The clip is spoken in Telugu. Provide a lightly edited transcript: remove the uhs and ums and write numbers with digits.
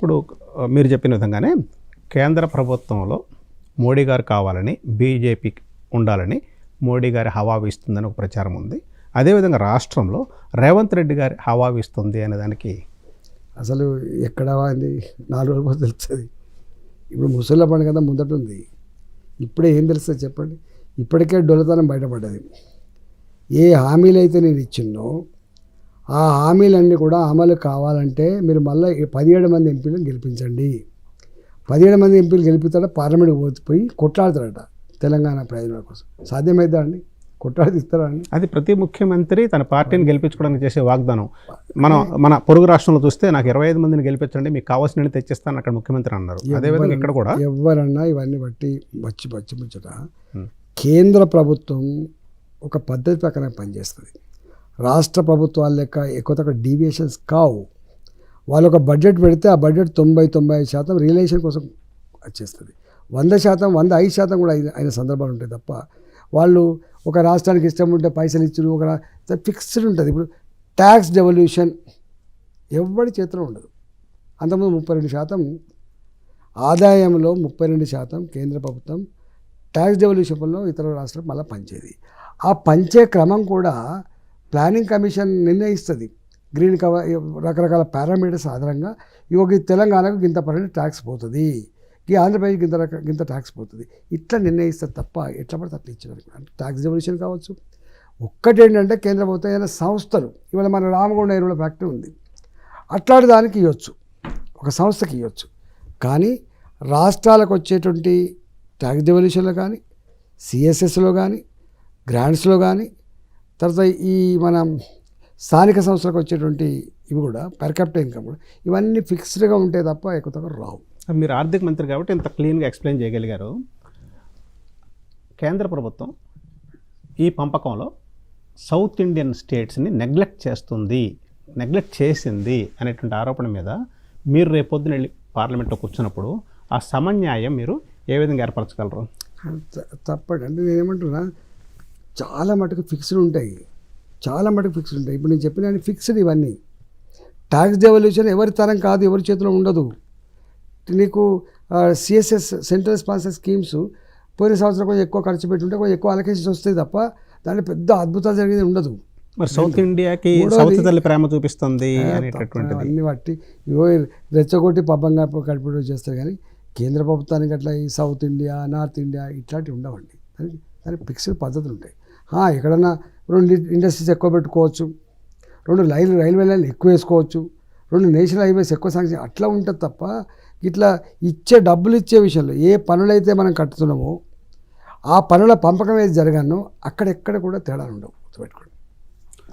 ఇప్పుడు మీరు చెప్పిన విధంగానే కేంద్ర ప్రభుత్వంలో మోడీ గారు కావాలని బీజేపీ ఉండాలని మోడీ గారి హవా వీస్తుందని ఒక ప్రచారం ఉంది. అదేవిధంగా రాష్ట్రంలో రేవంత్ రెడ్డి గారి హవా వీస్తుంది అనే దానికి అసలు ఎక్కడ అది 4 రోజుల పోతే తెలుస్తుంది. ఇప్పుడు ముసళ్ళ పండుగ కదా ముందట ఉంది. ఇప్పుడే ఏం తెలుస్తుంది చెప్పండి? ఇప్పటికే డొల్లతనం బయటపడ్డది. ఏ హామీలు అయితే నేను ఇచ్చిన్నో ఆ హామీలన్నీ కూడా అమలు కావాలంటే మీరు మళ్ళీ 17 మంది ఎంపీలను గెలిపించండి. 17 మంది ఎంపీలు గెలిపిస్తాడ పార్లమెంట్కి పోయి కొట్లాడతాడట తెలంగాణ ప్రయోజనాల కోసం. సాధ్యమైద్దా అండి? కొట్లాడి ఇస్తారా అండి? అది ప్రతి ముఖ్యమంత్రి తన పార్టీని గెలిపించుకోవడానికి చేసే వాగ్దానం. మన పొరుగు రాష్ట్రంలో చూస్తే నాకు 25 మందిని గెలిపించండి, మీకు కావాల్సిన తెచ్చిస్తాను అక్కడ ముఖ్యమంత్రి అన్నారు. అదేవిధంగా ఇక్కడ కూడా ఎవరన్నా ఇవన్నీ బట్టి వచ్చి ముచ్చట కేంద్ర ప్రభుత్వం ఒక పద్ధతి ప్రకారం పనిచేస్తుంది. రాష్ట్ర ప్రభుత్వాల లెక్క ఎక్కువ డీవియేషన్స్ కావు. వాళ్ళు ఒక బడ్జెట్ పెడితే ఆ బడ్జెట్ 90-95% రియలైజేషన్ కోసం వచ్చేస్తుంది. 100%, 105% కూడా అయిన సందర్భాలు ఉంటాయి తప్ప వాళ్ళు ఒక రాష్ట్రానికి ఇష్టం ఉంటే పైసలు ఇచ్చుడు ఒక ఫిక్స్డ్ ఉంటుంది. ఇప్పుడు ట్యాక్స్ డెవల్యూషన్ ఎవరి చేతిలో ఉండదు. అంతకుముందు 32% ఆదాయంలో 32% కేంద్ర ప్రభుత్వం ట్యాక్స్ డెవల్యూషన్ వల్ల ఇతర రాష్ట్రాలు మళ్ళీ పంచేది. ఆ పంచే క్రమం కూడా ప్లానింగ్ కమిషన్ నిర్ణయిస్తుంది. గ్రీన్ కవర్ రకరకాల పారామీటర్స్ ఆధారంగా ఇవి తెలంగాణకు ఇంత పర్సెంట్ ట్యాక్స్ పోతుంది, ఈ ఆంధ్రప్రదేశ్కి ఇంత ట్యాక్స్ పోతుంది, ఇట్లా నిర్ణయిస్తారు తప్ప ఎట్లా పడితే అట్లా ఇచ్చేవారు. ట్యాక్స్ డెవల్యూషన్ కావచ్చు. ఒక్కటేంటంటే కేంద్ర ప్రభుత్వం ఏదైనా సంస్థలు, ఇవాళ మన రామగుండ ఎరువుల ఫ్యాక్టరీ ఉంది, అట్లాంటి దానికి ఇవ్వచ్చు, ఒక సంస్థకి ఇవ్వచ్చు. కానీ రాష్ట్రాలకు వచ్చేటువంటి ట్యాక్స్ డెవల్యూషన్లో కానీ సిఎస్ఎస్లో కానీ గ్రాంట్స్లో కానీ తర్వాత ఈ మన స్థానిక సంస్థలకు వచ్చేటువంటి ఇవి కూడా పర్ క్యాపిటల్ ఇన్కమ్ కూడా ఇవన్నీ ఫిక్స్డ్గా ఉంటాయి తప్ప ఎక్కువ రావు. మీరు ఆర్థిక మంత్రి కాబట్టి ఇంత క్లీన్గా ఎక్స్ప్లెయిన్ చేయగలిగారు. కేంద్ర ప్రభుత్వం ఈ పంపకంలో సౌత్ ఇండియన్ స్టేట్స్ని నెగ్లెక్ట్ చేసింది అనేటువంటి ఆరోపణ మీద మీరు రేపొద్దున వెళ్ళి పార్లమెంట్లో కూర్చున్నప్పుడు ఆ సమన్యాయం మీరు ఏ విధంగా ఏర్పరచగలరు? తప్పండి. అంటే నేనేమంటున్నా, చాలా మటుకు ఫిక్స్డ్ ఉంటాయి. ఇప్పుడు నేను చెప్పిన ఫిక్స్డ్ ఇవన్నీ. ట్యాక్స్ డెవల్యూషన్ ఎవరి తరం కాదు, ఎవరి చేతిలో ఉండదు. నీకు సిఎస్ఎస్ సెంట్రల్ స్పాన్సర్ స్కీమ్స్ పోయిన సంవత్సరం కొంచెం ఎక్కువ ఖర్చు పెట్టుంటే కొంచెం ఎక్కువ అలొకేషన్స్ వస్తాయి తప్ప దాంట్లో పెద్ద అద్భుతాలు జరిగేది ఉండదు. మరి సౌత్ ఇండియాకి సౌత్ తల్లి ప్రేమ చూపిస్తుంది అనేటటువంటిది అన్ని బట్టి ఇవో రెచ్చగొట్టి పబ్బంగా కడిపి చేస్తారు. కానీ కేంద్ర ప్రభుత్వానికి అట్లా ఈ సౌత్ ఇండియా నార్త్ ఇండియా ఇట్లాంటివి ఉండవండి. దానికి ఫిక్స్డ్ పద్ధతులు ఉంటాయి. ఎక్కడన్నా 2 ఇండస్ట్రీస్ ఎక్కువ పెట్టుకోవచ్చు, 2 రైల్వే లైన్లు ఎక్కువ వేసుకోవచ్చు, 2 నేషనల్ హైవేస్ ఎక్కువ శాంక్షన్ అట్లా ఉంటుంది తప్ప ఇట్లా డబ్బులు ఇచ్చే విషయంలో ఏ పనులైతే మనం కట్టుతున్నామో ఆ పనుల పంపకం ఏది జరగానో అక్కడెక్కడ కూడా తేడాలు ఉండవు. గుర్తుపెట్టుకోండి.